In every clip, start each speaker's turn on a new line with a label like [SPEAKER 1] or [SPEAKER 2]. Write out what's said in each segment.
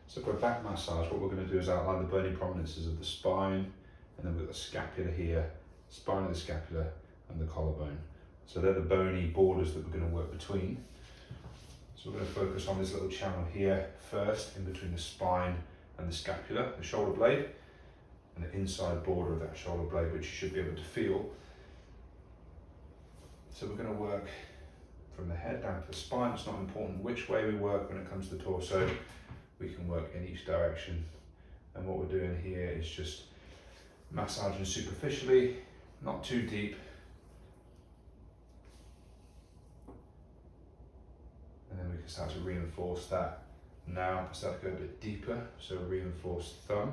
[SPEAKER 1] So for a back massage, what we're going to do is outline the bony prominences of the spine, and then we've got the scapula here, spine of the scapula, and the collarbone. So they're the bony borders that we're going to work between. So we're going to focus on this little channel here first, in between the spine and the scapula, the shoulder blade, and the inside border of that shoulder blade, which you should be able to feel. So we're going to work from the head down to the spine. It's not important which way we work when it comes to the torso. We can work in each direction. And what we're doing here is just massaging superficially, not too deep. And then we can start to reinforce that. Now start to go a bit deeper, so reinforce thumb.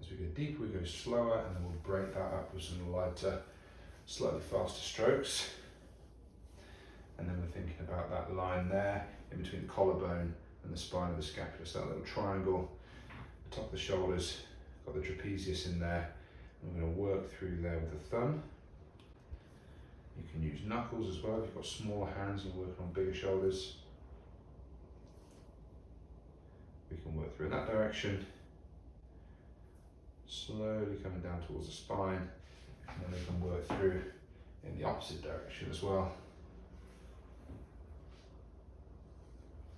[SPEAKER 1] As we go deeper, we go slower, and then we'll break that up with some lighter, slightly faster strokes. And then we're thinking about that line there in between the collarbone and the spine of the scapula. So that little triangle, the top of the shoulders, got the trapezius in there. And we're going to work through there with the thumb. You can use knuckles as well if you've got smaller hands and you're working on bigger shoulders. We can work through in that direction, slowly coming down towards the spine, and then we can work through in the opposite direction as well.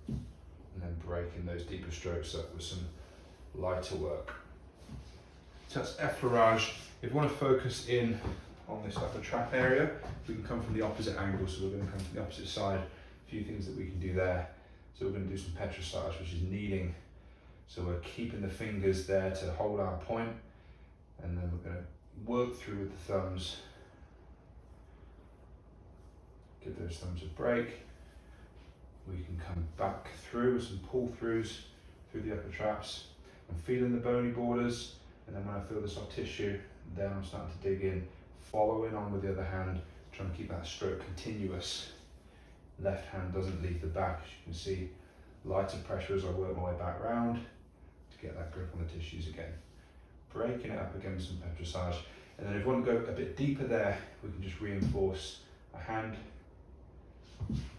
[SPEAKER 1] And then breaking those deeper strokes up with some lighter work. So that's effleurage. If you want to focus in on this upper trap area, we can come from the opposite angle, so we're going to come from the opposite side. A few things that we can do there. So we're going to do some petrissage, which is kneading. So we're keeping the fingers there to hold our point, and then we're going to work through with the thumbs. Give those thumbs a break. We can come back through with some pull throughs through the upper traps. I'm feeling the bony borders, and then when I feel the soft tissue, then I'm starting to dig in, following on with the other hand, trying to keep that stroke continuous. Left hand doesn't leave the back, as you can see, lighter pressure as I work my way back round to get that grip on the tissues again. Breaking it up again with some petrissage, and then if we want to go a bit deeper there, we can just reinforce a hand,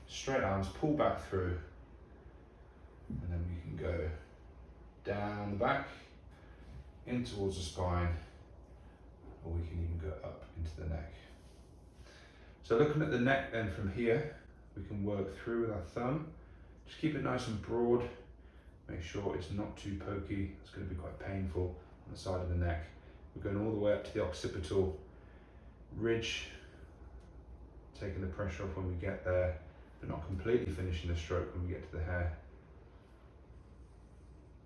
[SPEAKER 1] straight arms, pull back through, and then we can go down the back, in towards the spine, or we can even go up into the neck. So looking at the neck then from here, we can work through with our thumb. Just keep it nice and broad. Make sure it's not too pokey. It's going to be quite painful on the side of the neck. We're going all the way up to the occipital ridge, taking the pressure off when we get there, but not completely finishing the stroke when we get to the hair.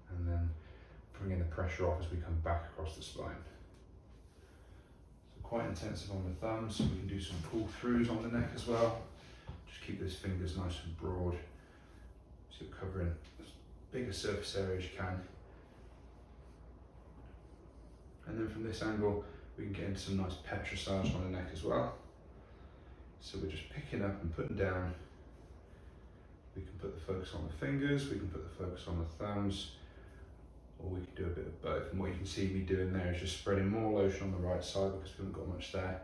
[SPEAKER 1] And then bringing the pressure off as we come back across the spine. So quite intensive on the thumbs. So we can do some pull throughs on the neck as well. Just keep those fingers nice and broad, so you're covering as big a surface area as you can. And then from this angle, we can get into some nice petrissage on the neck as well. So we're just picking up and putting down. We can put the focus on the fingers, we can put the focus on the thumbs, or we can do a bit of both. And what you can see me doing there is just spreading more lotion on the right side because we haven't got much there.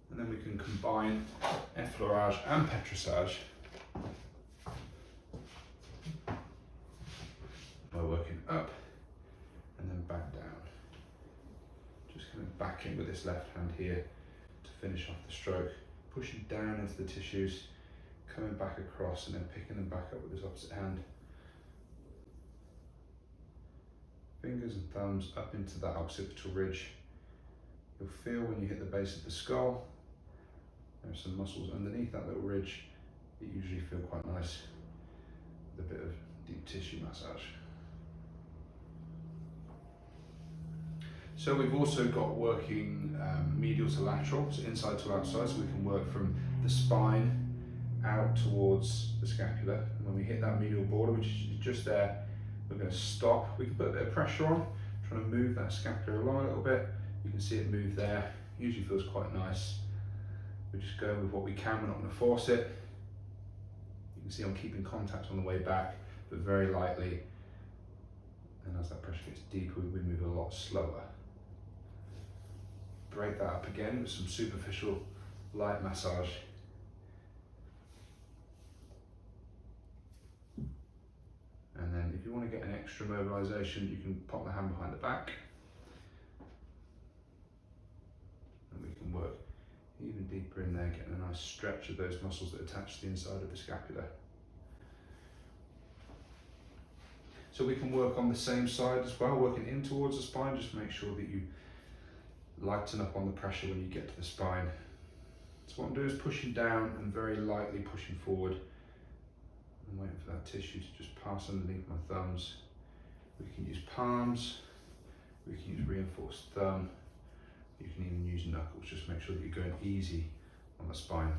[SPEAKER 1] And then we can combine effleurage and petrissage by working up and then back down. Just coming back in with this left hand here to finish off the stroke, pushing down into the tissues, coming back across and then picking them back up with this opposite hand. Fingers and thumbs up into that occipital ridge. You'll feel when you hit the base of the skull, there's some muscles underneath that little ridge that usually feel quite nice with a bit of deep tissue massage. So we've also got working medial to lateral, so inside to outside, so we can work from the spine out towards the scapula. And when we hit that medial border, which is just there, we're going to stop. We can put a bit of pressure on, trying to move that scapula along a little bit. You can see it move there, usually feels quite nice. We're just going with what we can, we're not going to force it. You can see I'm keeping contact on the way back, but very lightly. And as that pressure gets deeper, we move a lot slower. Break that up again with some superficial light massage. And then if you want to get an extra mobilization, you can pop the hand behind the back. And we can work even deeper in there, getting a nice stretch of those muscles that attach to the inside of the scapula. So we can work on the same side as well, working in towards the spine. Just make sure that you lighten up on the pressure when you get to the spine. So what I'm doing is pushing down and very lightly pushing forward. I'm waiting for that tissue to just pass underneath my thumbs. We can use palms, we can use reinforced thumb, you can even use knuckles. Just make sure that you're going easy on the spine.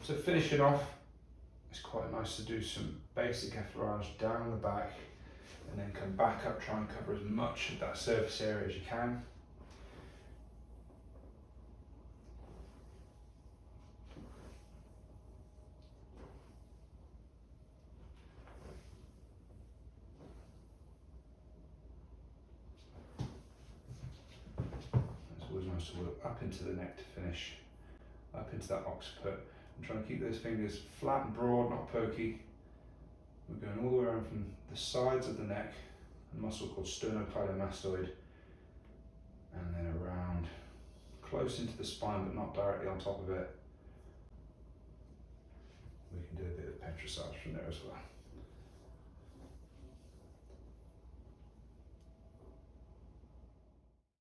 [SPEAKER 1] So finishing off, it's quite nice to do some basic effleurage down the back and then come back up, try and cover as much of that surface area as you can. It's always nice to work up into the neck to finish, up into that occiput. I'm trying to keep those fingers flat and broad, not pokey. We're going all the way around from the sides of the neck, a muscle called sternocleidomastoid, and then around close into the spine but not directly on top of it. We can do a bit of Petrissage from there as well.